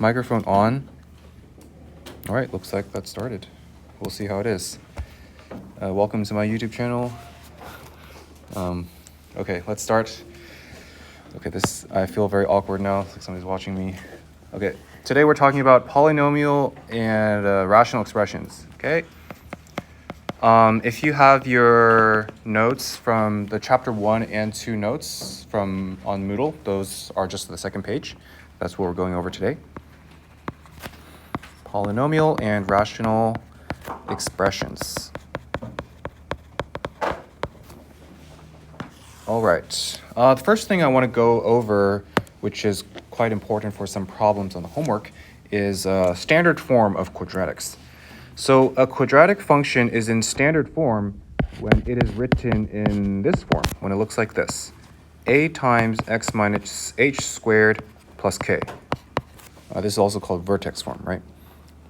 Microphone on. All right, looks like that started. We'll see how it is. Welcome to my YouTube channel. Okay, let's start. Okay, I feel very awkward now, like somebody's watching me. Okay, today we're talking about polynomial and rational expressions, okay? If you have your notes from the chapter 1 and 2 notes on Moodle, those are just the second page. That's what we're going over today. Polynomial and rational expressions. All right. The first thing I want to go over, which is quite important for some problems on the homework, is standard form of quadratics. So a quadratic function is in standard form when it is written in this form, when it looks like this. A times x minus h squared plus k. This is also called vertex form, right?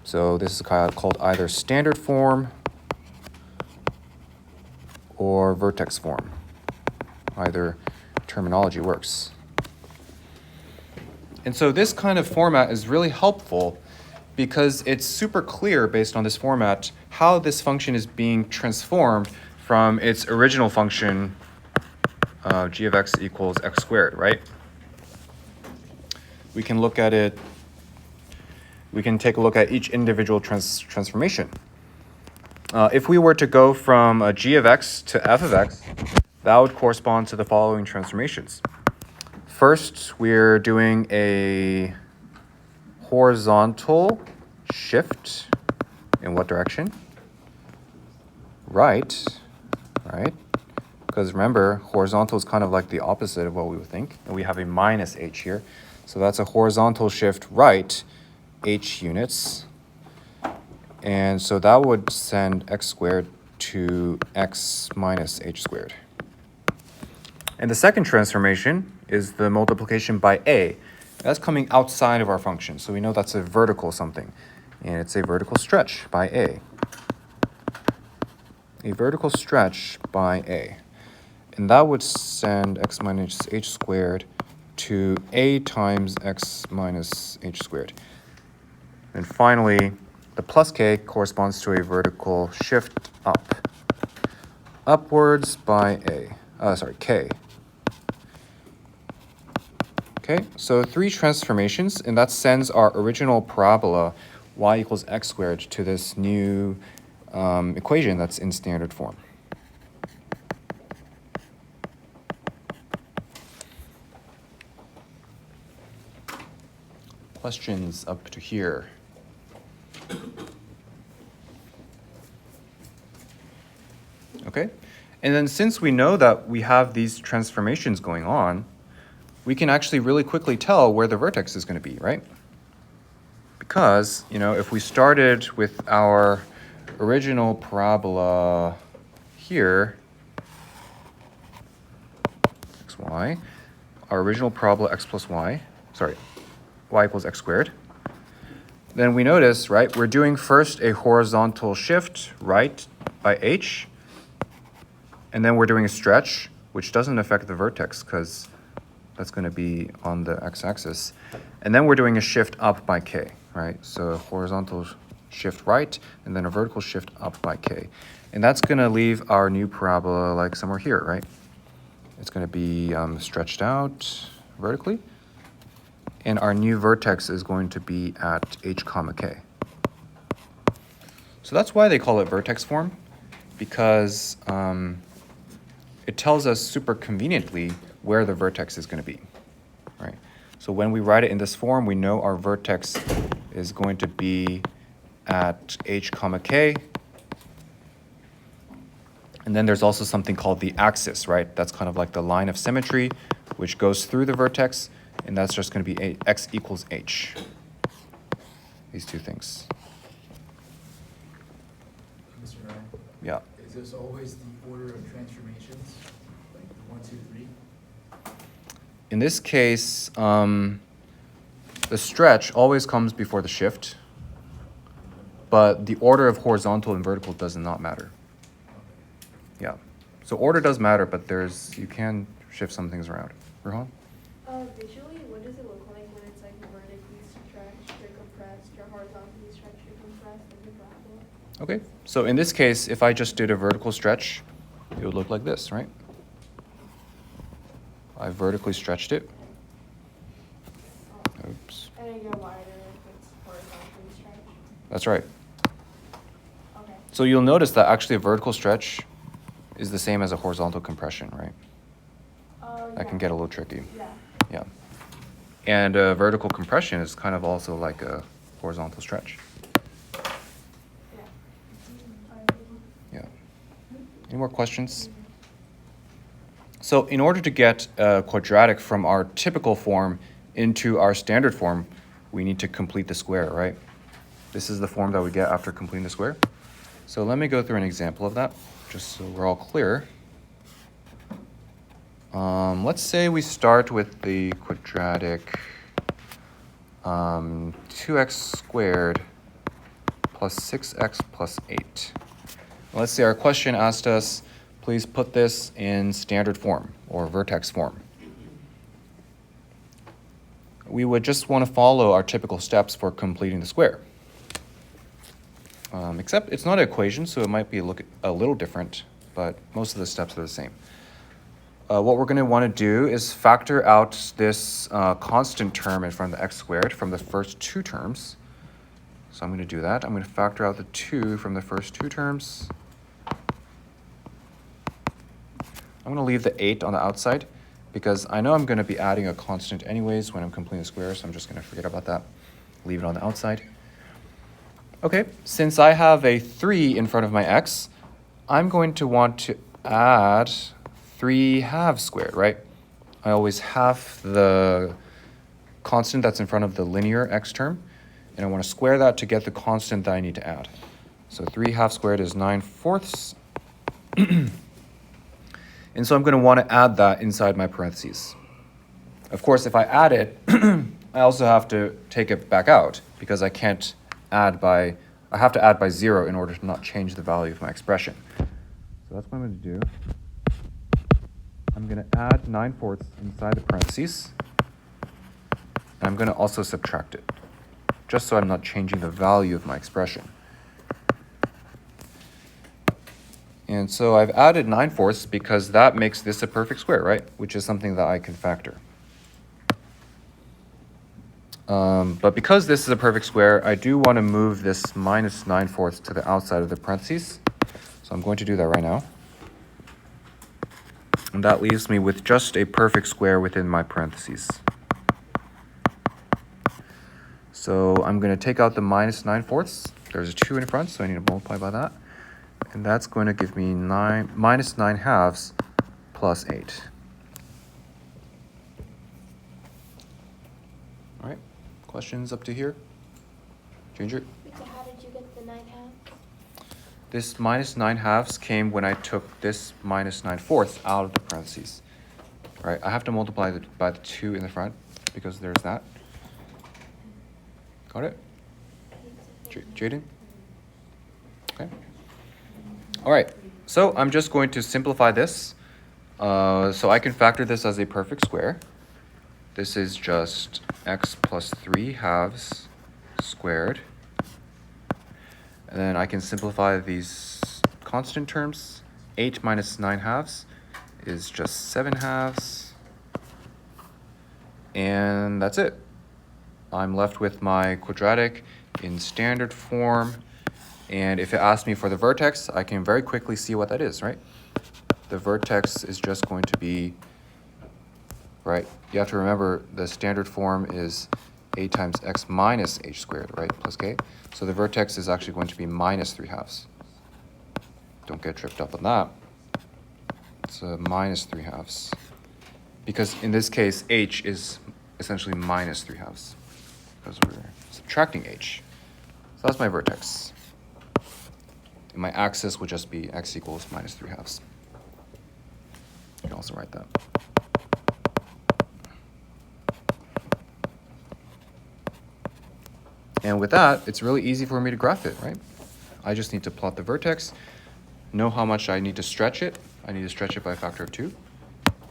So this is called either standard form or vertex form. Either terminology works. And so this kind of format is really helpful because it's super clear based on this format how this function is being transformed from its original function g of x equals x squared, right? We can look at it, we can take a look at each individual transformation. If we were to go from a g of x to f of x, that would correspond to the following transformations. First, we're doing a horizontal shift. In what direction? Right? Because remember, horizontal is kind of like the opposite of what we would think. And we have a minus h here. So that's a horizontal shift right, h units. And so that would send x squared to x minus h squared. And the second transformation is the multiplication by a. That's coming outside of our function, so we know that's a vertical something. And it's a vertical stretch by a. A vertical stretch by a. And that would send x minus h squared to a times x minus h squared. And finally, the plus k corresponds to a vertical shift up. Upwards by k. Okay, so 3 transformations, and that sends our original parabola y equals x squared to this new equation that's in standard form. Questions up to here? Okay, and then since we know that we have these transformations going on, we can actually really quickly tell where the vertex is going to be, right? Because, if we started with our original parabola here, xy, our original parabola y equals x squared, then we notice, right, we're doing first a horizontal shift right by h, and then we're doing a stretch, which doesn't affect the vertex because that's going to be on the x-axis. And then we're doing a shift up by k, right? So a horizontal shift right, and then a vertical shift up by k. And that's going to leave our new parabola like somewhere here, right? It's going to be stretched out vertically. And our new vertex is going to be at h comma k. So that's why they call it vertex form, because it tells us super conveniently where the vertex is going to be, right? So when we write it in this form, we know our vertex is going to be at h comma k. And then there's also something called the axis, right? That's kind of like the line of symmetry, which goes through the vertex, and that's just going to be x equals h. These two things. Mr. Ryan? Yeah. Is this always the order of transformations? Like the 1, 2, 3? In this case, the stretch always comes before the shift, but the order of horizontal and vertical does not matter. Yeah. So order does matter, but you can shift some things around. Rohan? Visually, what does it look like when it's like vertically stretched compressed or horizontally stretched or compressed as a parabola. Okay, so in this case, if I just did a vertical stretch, it would look like this, right? I vertically stretched it. Oops. And it get wider if it's horizontally stretched. That's right. Okay. So you'll notice that actually a vertical stretch is the same as a horizontal compression, right? That can get a little tricky. Yeah. Yeah. And vertical compression is kind of also like a horizontal stretch. Yeah. Yeah. Any more questions? So in order to get a quadratic from our typical form into our standard form, we need to complete the square, right? This is the form that we get after completing the square. So let me go through an example of that, just so we're all clear. Let's say we start with the quadratic 2x squared plus 6x plus 8. Let's say our question asked us, please put this in standard form or vertex form. We would just want to follow our typical steps for completing the square. Except it's not an equation, so it might be a little different, but most of the steps are the same. What we're going to want to do is factor out this constant term in front of the x squared from the first two terms. So I'm going to do that. I'm going to factor out the 2 from the first two terms. I'm going to leave the 8 on the outside because I know I'm going to be adding a constant anyways when I'm completing the square, so I'm just going to forget about that. Leave it on the outside. Okay, since I have a 3 in front of my x, I'm going to want to add 3 halves squared, right? I always half the constant that's in front of the linear x term, and I want to square that to get the constant that I need to add. So 3 halves squared is 9/4. And so I'm going to want to add that inside my parentheses. Of course, if I add it, I also have to take it back out because I can't add by, I have to add by 0 in order to not change the value of my expression. So that's what I'm going to do. I'm going to add 9/4 inside the parentheses. And I'm going to also subtract it, just so I'm not changing the value of my expression. And so I've added 9/4 because that makes this a perfect square, right? Which is something that I can factor. But because this is a perfect square, I do want to move this minus 9/4 to the outside of the parentheses. So I'm going to do that right now. And that leaves me with just a perfect square within my parentheses. So I'm going to take out the minus 9/4. There's a 2 in front, so I need to multiply by that. And that's going to give me minus 9 halves plus 8. All right, questions up to here? Ginger? So how did you get the 9 halves? This minus 9 halves came when I took this minus 9/4 out of the parentheses. All right, I have to multiply by the 2 in the front because there's that. Got it? Jaden? Okay. All right, so I'm just going to simplify this. So I can factor this as a perfect square. This is just x plus 3 halves squared. And then I can simplify these constant terms. 8 minus 9 halves is just 7 halves. And that's it. I'm left with my quadratic in standard form. And if it asks me for the vertex, I can very quickly see what that is, right? The vertex is just going to be, right? You have to remember the standard form is a times x minus h squared, right? Plus k. So the vertex is actually going to be minus 3 halves. Don't get tripped up on that. It's a minus 3 halves. Because in this case, h is essentially minus 3 halves. Because we're subtracting h. So that's my vertex. And my axis would just be x equals minus 3 halves. You can also write that. And with that, it's really easy for me to graph it, right? I just need to plot the vertex, know how much I need to stretch it. I need to stretch it by a factor of 2,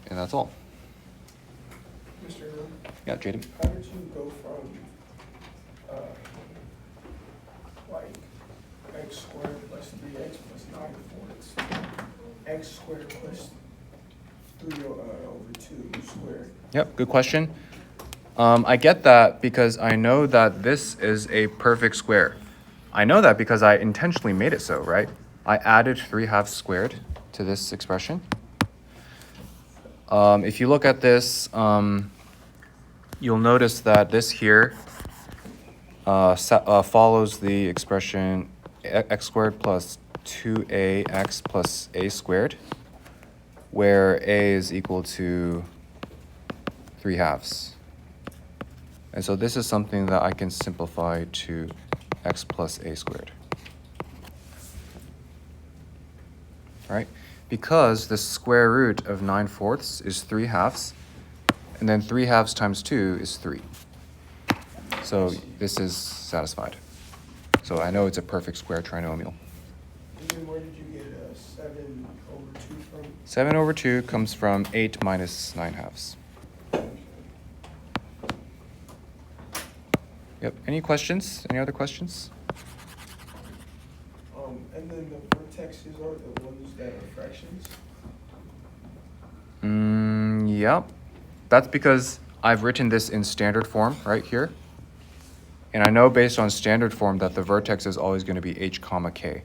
and that's all. Mr. Hill, Yeah, Jaden? how did you go from x squared plus 3x plus 9 fourths. X squared plus 3 over 2 squared. Yep, good question. I get that because I know that this is a perfect square. I know that because I intentionally made it so, right? I added 3/2 squared to this expression. If you look at this, you'll notice that this here follows the expression x squared plus 2ax plus a squared, where a is equal to 3/2. And so this is something that I can simplify to x plus a squared. Right? Because the square root of 9/4 is 3/2, and then 3/2 times 2 is 3. So this is satisfied. So I know it's a perfect square trinomial. And then where did you get 7 over 2 from? 7 over 2 comes from 8 minus 9/2. Yep. Any questions? Any other questions? And then the vertexes are the ones that are fractions? Yep. That's because I've written this in standard form right here. And I know based on standard form that the vertex is always going to be h comma k.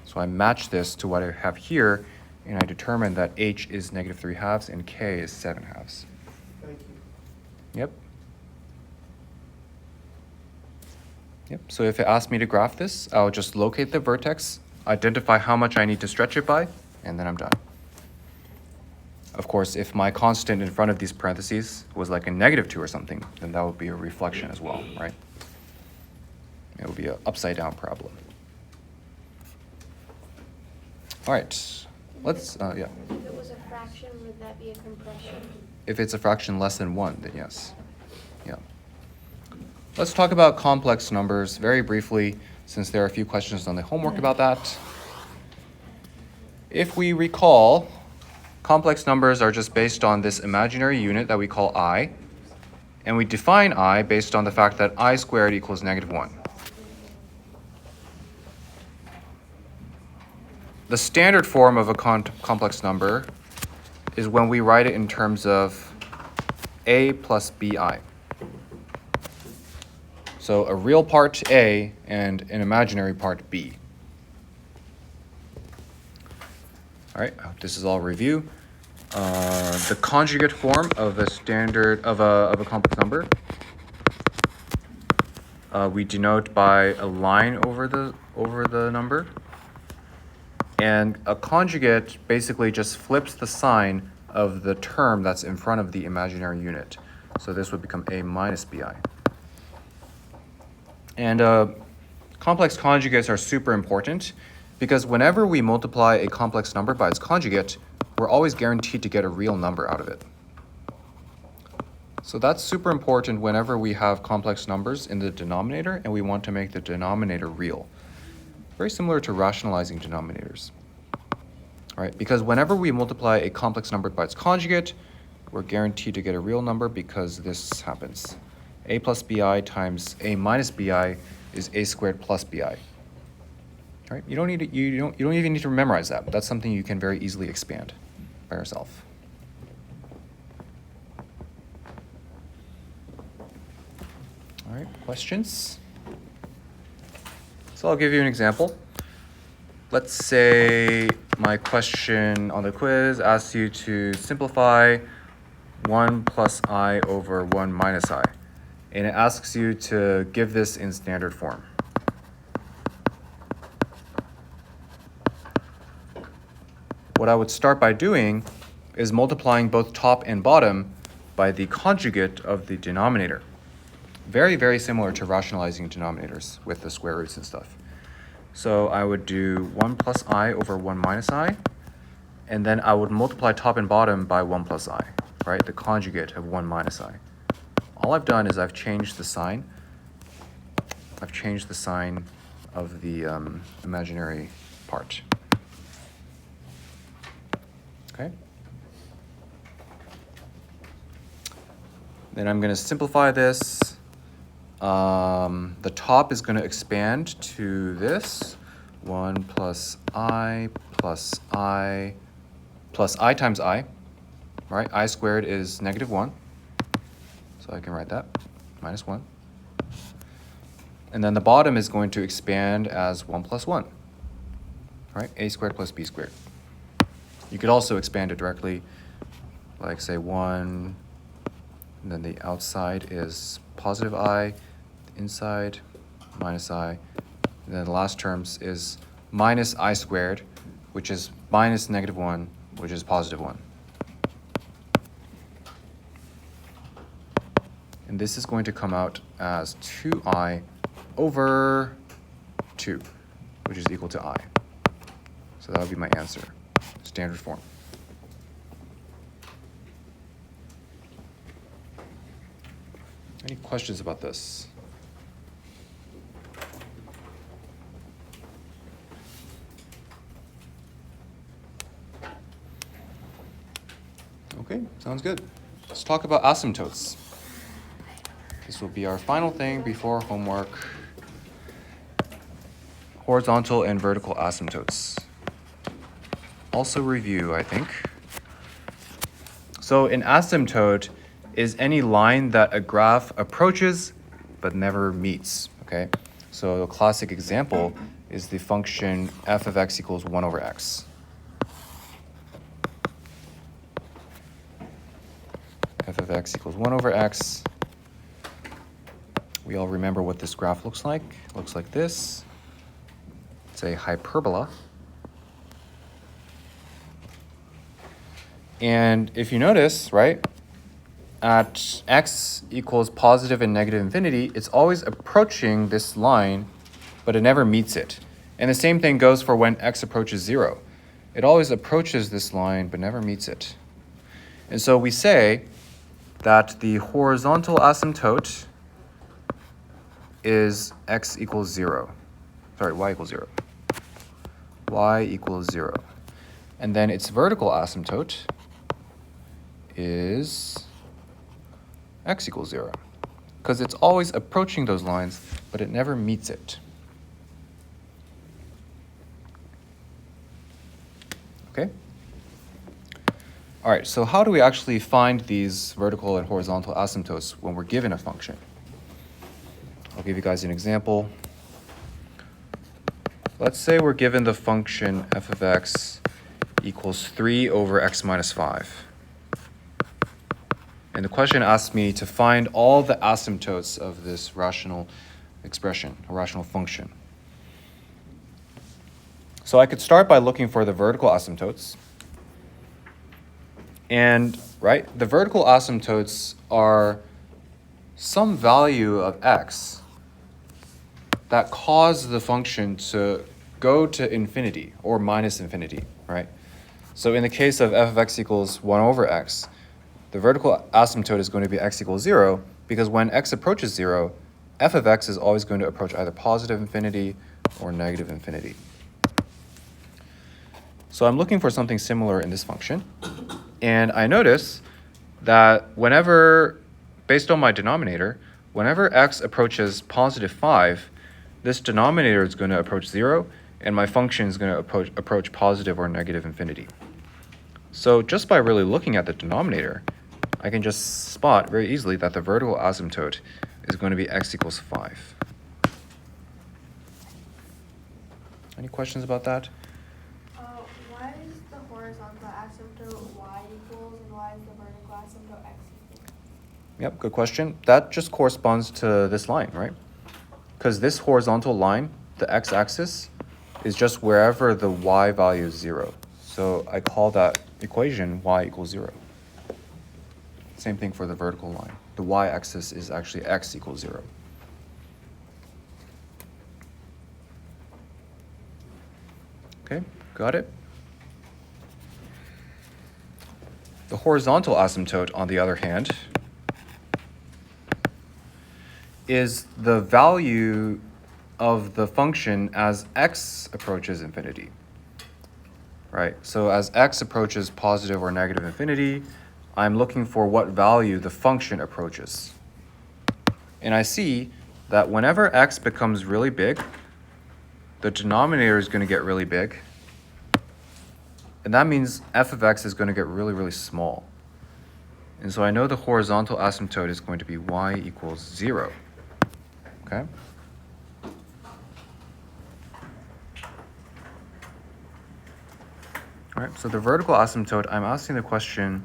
So I match this to what I have here, and I determine that h is negative 3/2 and k is 7/2. Thank you. Yep. Yep. So if it asks me to graph this, I'll just locate the vertex, identify how much I need to stretch it by, and then I'm done. Of course, if my constant in front of these parentheses was like a -2 or something, then that would be a reflection as well, right? It would be an upside down parabola. All right, let's, yeah. If it was a fraction, would that be a compression? If it's a fraction less than 1, then yes. Yeah. Let's talk about complex numbers very briefly, since there are a few questions on the homework about that. If we recall, complex numbers are just based on this imaginary unit that we call I, and we define I based on the fact that I squared equals -1. The standard form of a complex number is when we write it in terms of A plus BI. So a real part A and an imaginary part B. All right, I hope this is all review. The conjugate form of a standard of a complex number we denote by a line over the number, and a conjugate basically just flips the sign of the term that's in front of the imaginary unit. So this would become A minus BI. And complex conjugates are super important because whenever we multiply a complex number by its conjugate, we're always guaranteed to get a real number out of it. So that's super important whenever we have complex numbers in the denominator and we want to make the denominator real. Very similar to rationalizing denominators. All right, because whenever we multiply a complex number by its conjugate, we're guaranteed to get a real number because this happens. A plus BI times A minus BI is A squared plus BI. All right, you don't even need to memorize that. That's something you can very easily expand by yourself. All right, questions? So I'll give you an example. Let's say my question on the quiz asks you to simplify 1 plus I over 1 minus I. And it asks you to give this in standard form. What I would start by doing is multiplying both top and bottom by the conjugate of the denominator. Very, very similar to rationalizing denominators with the square roots and stuff. So I would do 1 plus I over 1 minus I, and then I would multiply top and bottom by 1 plus I, right? The conjugate of 1 minus I. All I've done is I've changed the sign. I've changed the sign of the imaginary part. Okay? Then I'm going to simplify this the top is going to expand to this 1 plus I times I, right? I squared is -1, so I can write that, -1. And then the bottom is going to expand as 1 plus 1, right? A squared plus B squared. You could also expand it directly, like say 1, and then the outside is positive I, the inside minus I, and then the last terms is minus I squared, which is minus -1, which is +1. And this is going to come out as 2I over 2, which is equal to I. So that would be my answer, standard form. Any questions about this? Okay, sounds good. Let's talk about asymptotes. This will be our final thing before homework. Horizontal and vertical asymptotes. Also review, I think. So an asymptote is any line that a graph approaches but never meets, okay? So a classic example is the function f of x equals 1 over x. F of x equals 1 over x. We all remember what this graph looks like. It looks like this. It's a hyperbola. And if you notice, right, at x equals positive and negative infinity, it's always approaching this line, but it never meets it. And the same thing goes for when x approaches 0. It always approaches this line, but never meets it. And so we say that the horizontal asymptote is x equals 0. Sorry, y equals 0. Y equals 0. And then its vertical asymptote is x equals 0. Because it's always approaching those lines, but it never meets it. Okay? All right, so how do we actually find these vertical and horizontal asymptotes when we're given a function? I'll give you guys an example. Let's say we're given the function f of x equals 3 over x minus 5. And the question asks me to find all the asymptotes of this rational expression, a rational function. So I could start by looking for the vertical asymptotes. And, right, the vertical asymptotes are some value of x that cause the function to go to infinity or minus infinity, right? So in the case of f of x equals 1 over x, the vertical asymptote is going to be x equals 0 because when x approaches 0, f of x is always going to approach either positive infinity or negative infinity. So I'm looking for something similar in this function. And I notice that whenever, based on my denominator, whenever x approaches positive 5, this denominator is going to approach 0, and my function is going to approach positive or negative infinity. So just by really looking at the denominator, I can just spot very easily that the vertical asymptote is going to be x equals 5. Any questions about that? Why is the horizontal asymptote y equals and why is the vertical asymptote x equals? Yep, good question. That just corresponds to this line, right? Because this horizontal line, the x-axis, is just wherever the y value is 0. So I call that equation y equals 0. Same thing for the vertical line. The y-axis is actually x equals 0. Okay, got it? The horizontal asymptote, on the other hand, is the value of the function as x approaches infinity, right? So as x approaches positive or negative infinity, I'm looking for what value the function approaches. And I see that whenever x becomes really big, the denominator is going to get really big. And that means f of x is going to get really, really small. And so I know the horizontal asymptote is going to be y equals 0. Okay? All right, so the vertical asymptote, I'm asking the question,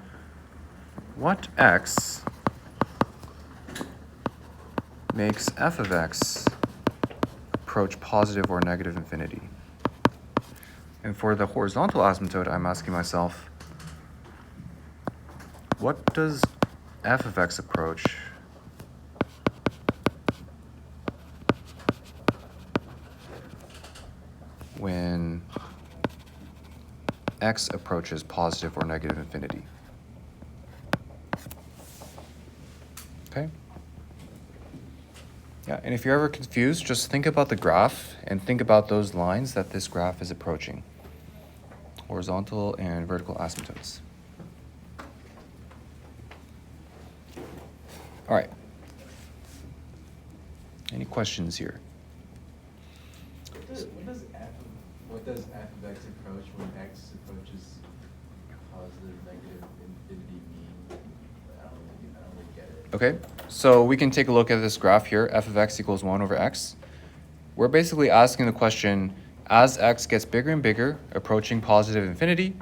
what x makes f of x approach positive or negative infinity? And for the horizontal asymptote, I'm asking myself, what does f of x approach when x approaches positive or negative infinity? Okay? Yeah, and if you're ever confused, just think about the graph and think about those lines that this graph is approaching. Horizontal and vertical asymptotes. All right. Any questions here? What does f of x approach when x approaches positive, negative, infinity mean? I don't really get it. Okay, so we can take a look at this graph here, f of x equals 1 over x. We're basically asking the question, as x gets bigger and bigger, approaching positive infinity,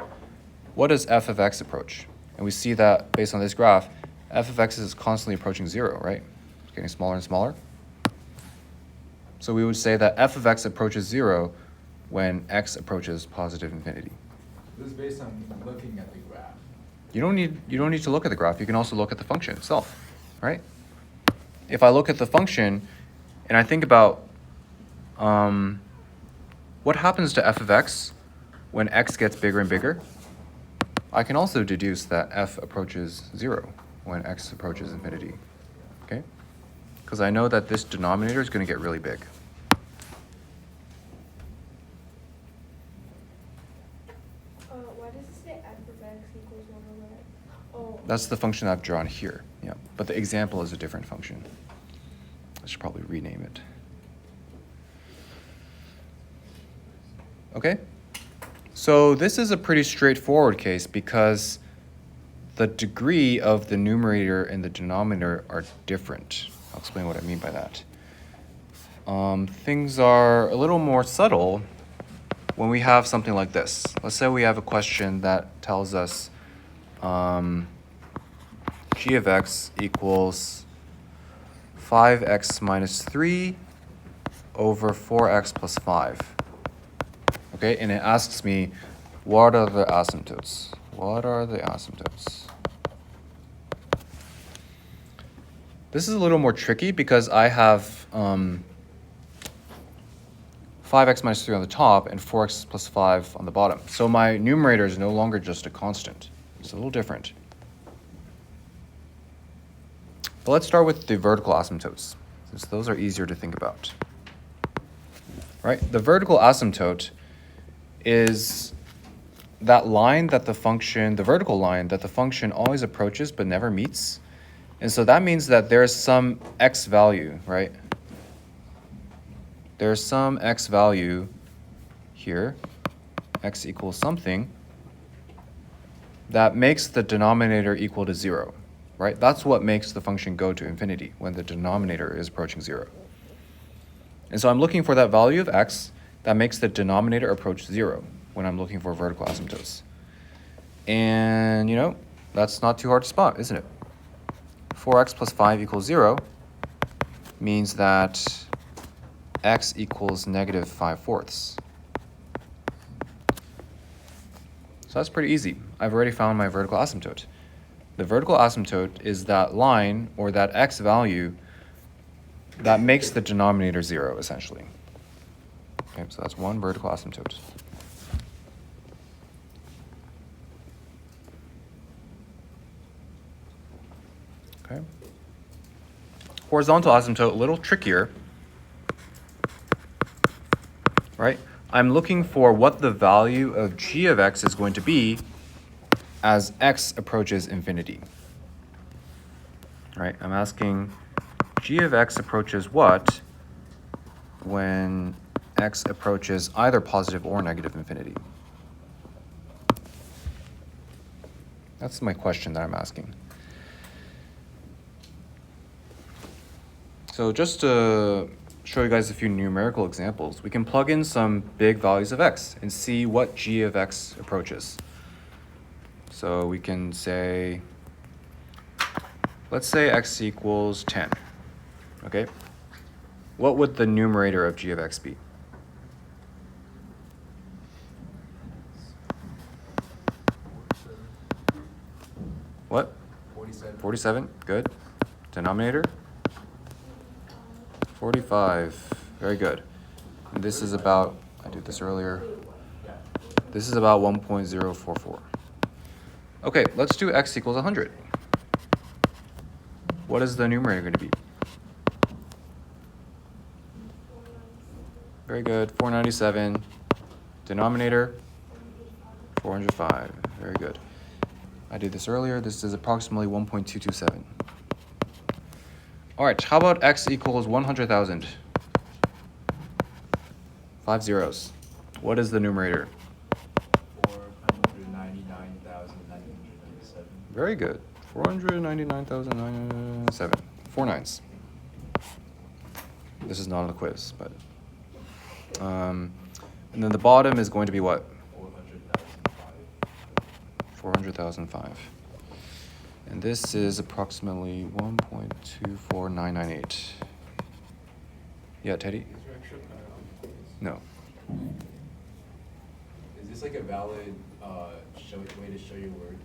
what does f of x approach? And we see that based on this graph, f of x is constantly approaching 0, right? It's getting smaller and smaller. So we would say that f of x approaches 0 when x approaches positive infinity. This is based on looking at the graph. You don't need to look at the graph. You can also look at the function itself, right? If I look at the function and I think about what happens to f of x when x gets bigger and bigger, I can also deduce that f approaches 0 when x approaches infinity, okay? Because I know that this denominator is going to get really big. Why does it say f of x equals 1 over x? Oh. That's the function I've drawn here, yeah. But the example is a different function. I should probably rename it. Okay? So this is a pretty straightforward case because the degree of the numerator and the denominator are different. I'll explain what I mean by that. Things are a little more subtle when we have something like this. Let's say we have a question that tells us g of x equals 5x minus 3 over 4x plus 5. Okay, and it asks me, what are the asymptotes? What are the asymptotes? This is a little more tricky because I have 5x minus 3 on the top and 4x plus 5 on the bottom. So my numerator is no longer just a constant. It's a little different. But let's start with the vertical asymptotes, since those are easier to think about. Right? The vertical asymptote is that line that the function, the vertical line that the function always approaches but never meets. And so that means that there's some x value, right? There's some x value here, x equals something, that makes the denominator equal to 0, right? That's what makes the function go to infinity, when the denominator is approaching 0. And so I'm looking for that value of x that makes the denominator approach 0 when I'm looking for vertical asymptotes. And, you know, that's not too hard to spot, isn't it? 4x plus 5 equals 0 means that x equals negative 5/4. So that's pretty easy. I've already found my vertical asymptote. The vertical asymptote is that line, or that x value, that makes the denominator 0, essentially. Okay, so that's one vertical asymptote. Okay. Horizontal asymptote, a little trickier, right? I'm looking for what the value of g of x is going to be as x approaches infinity. Right? I'm asking g of x approaches what when x approaches either positive or negative infinity? That's my question that I'm asking. So just to show you guys a few numerical examples, we can plug in some big values of x and see what g of x approaches. So we can say, let's say x equals 10, okay? What would the numerator of g of x be? What? 47. 47, good. Denominator? 45, very good. And this is about, I did this earlier. This is about 1.044. Okay, let's do x equals 100. What is the numerator going to be? Very good, 497. Denominator? 405, very good. I did this earlier. This is approximately 1.227. All right, how about x equals 100,000? 5 zeros. What is the numerator? 499,997. Very good. 499,907. 4 nines. This is not on the quiz, but. And then the bottom is going to be what? 400,005. And this is approximately 1.24998. Yeah, Teddy? No. Is this like a valid way to show your work?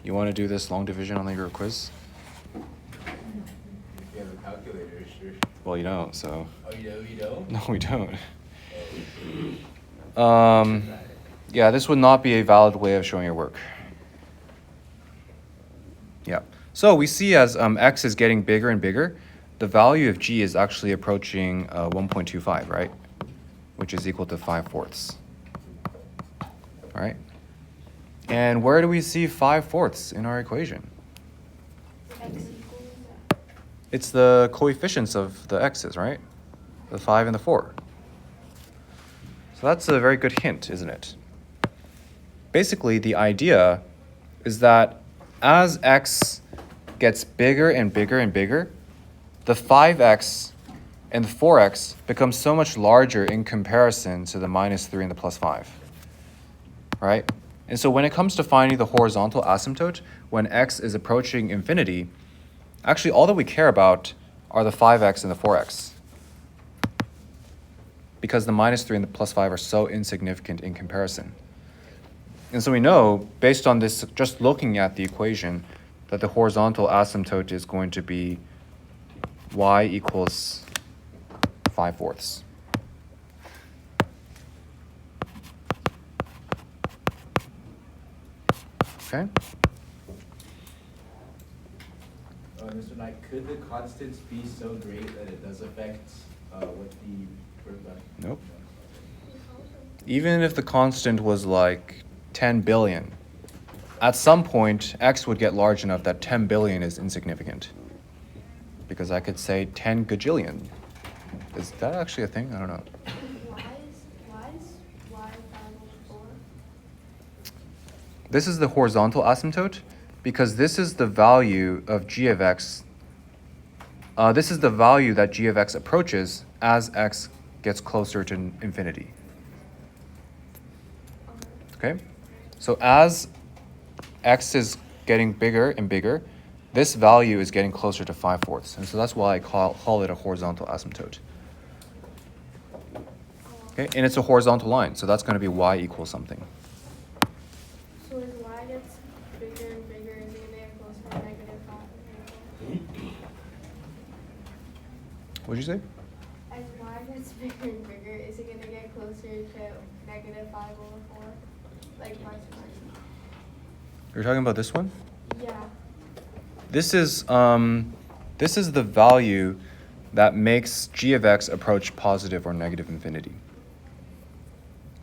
You want to do this long division on your quiz? If you have a calculator, sure. Well, you don't, so. Oh, you don't? No, we don't. Yeah, this would not be a valid way of showing your work. Yeah. So we see as x is getting bigger and bigger, the value of g is actually approaching 1.25, right? Which is equal to 5/4. All right. And where do we see 5/4 in our equation? X equals It's the coefficients of the x's, right? The 5 and the 4. So that's a very good hint, isn't it? Basically, the idea is that as x gets bigger and bigger and bigger, the 5x and the 4x become so much larger in comparison to the -3 and the +5, right? And so when it comes to finding the horizontal asymptote, when x is approaching infinity, actually all that we care about are the 5x and the 4x, because the -3 and the +5 are so insignificant in comparison. And so we know, based on this, just looking at the equation, that the horizontal asymptote is going to be y equals 5/4. Okay? Mr. Knight, could the constants be so great that it does affect what the vertex? Nope. Even if the constant was like 10 billion, at some point, x would get large enough that 10 billion is insignificant. Because I could say 10 gajillion. Is that actually a thing? I don't know. why is y 5/4? This is the horizontal asymptote because this is the value of g of x. This is the value that g of x approaches as x gets closer to infinity. Okay? So as x is getting bigger and bigger, this value is getting closer to 5/4. And so that's why I call it a horizontal asymptote. Okay? And it's a horizontal line, so that's going to be y equals something. So as y gets bigger and bigger, is it gonna get closer to -5? What'd you say? As y gets bigger and bigger, is it gonna get closer to -5/4? Like vice versa? You're talking about this one? Yeah. This is the value that makes g of x approach positive or negative infinity.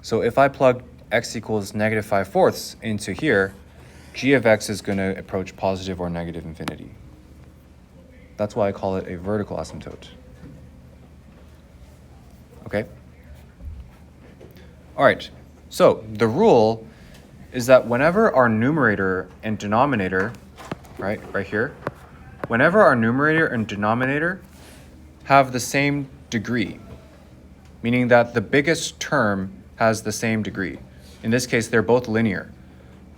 So if I plug x equals -5/4 into here, g of x is going to approach positive or negative infinity. That's why I call it a vertical asymptote. Okay? All right, so the rule is that whenever our numerator and denominator, right here, whenever our numerator and denominator have the same degree, meaning that the biggest term has the same degree. In this case, they're both linear.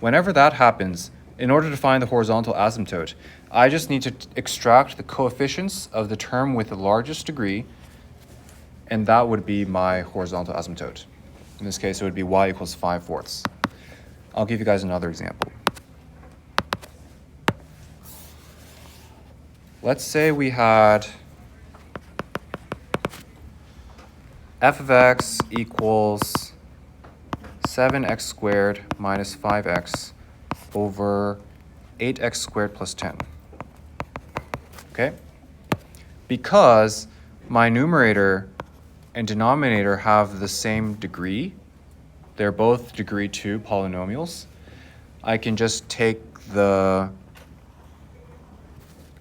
Whenever that happens, in order to find the horizontal asymptote, I just need to extract the coefficients of the term with the largest degree, and that would be my horizontal asymptote. In this case, it would be y equals 5/4. I'll give you guys another example. Let's say we had f of x equals 7x squared minus 5x over 8x squared plus 10. Okay? Because my numerator and denominator have the same degree, they're both degree 2 polynomials, I can just take the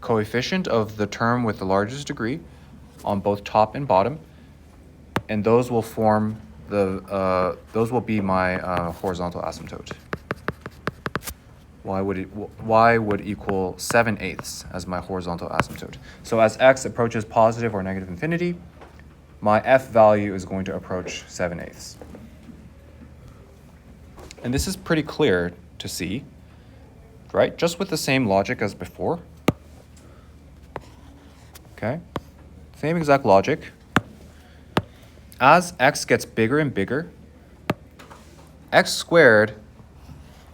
coefficient of the term with the largest degree on both top and bottom, and those will form those will be my horizontal asymptote. Y would equal 7/8 as my horizontal asymptote. So as x approaches positive or negative infinity, my f value is going to approach 7/8. And this is pretty clear to see, right? Just with the same logic as before. Okay, same exact logic. As x gets bigger and bigger, x squared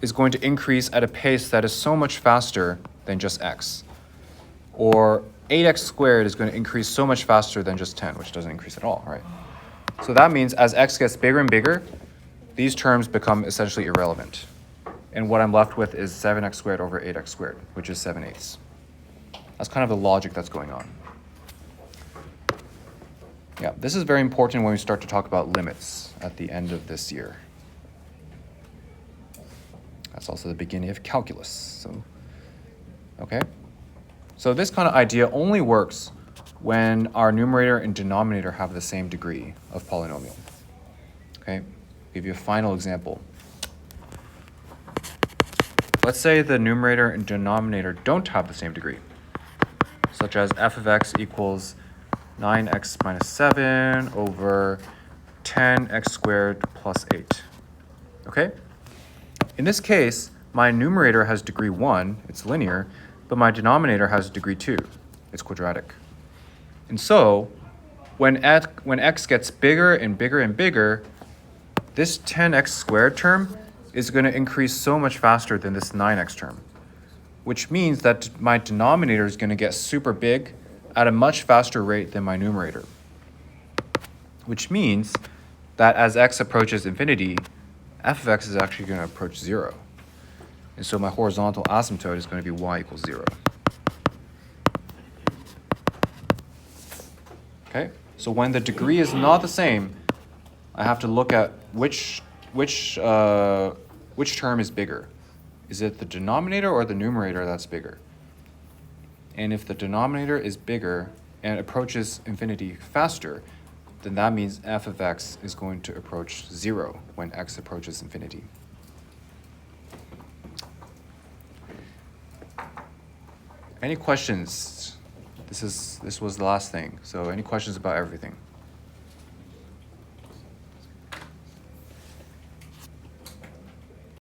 is going to increase at a pace that is so much faster than just x. Or 8x squared is going to increase so much faster than just 10, which doesn't increase at all, right? So that means as x gets bigger and bigger, these terms become essentially irrelevant. And what I'm left with is 7x squared over 8x squared, which is 7/8. That's kind of the logic that's going on. Yeah, this is very important when we start to talk about limits at the end of this year. That's also the beginning of calculus. So, okay. So this kind of idea only works when our numerator and denominator have the same degree of polynomial. Okay, give you a final example. Let's say the numerator and denominator don't have the same degree, such as f of x equals 9x minus 7 over 10x squared plus 8. Okay? In this case, my numerator has degree 1, it's linear, but my denominator has degree 2, it's quadratic. And so, when x gets bigger and bigger and bigger, this 10x squared term is going to increase so much faster than this 9x term, which means that my denominator is going to get super big at a much faster rate than my numerator, which means that as x approaches infinity, f of x is actually going to approach 0. And so my horizontal asymptote is going to be y equals 0. Okay, so when the degree is not the same, I have to look at which term is bigger. Is it the denominator or the numerator that's bigger? And if the denominator is bigger and approaches infinity faster, then that means f of x is going to approach 0 when x approaches infinity. Any questions? This was the last thing. So any questions about everything?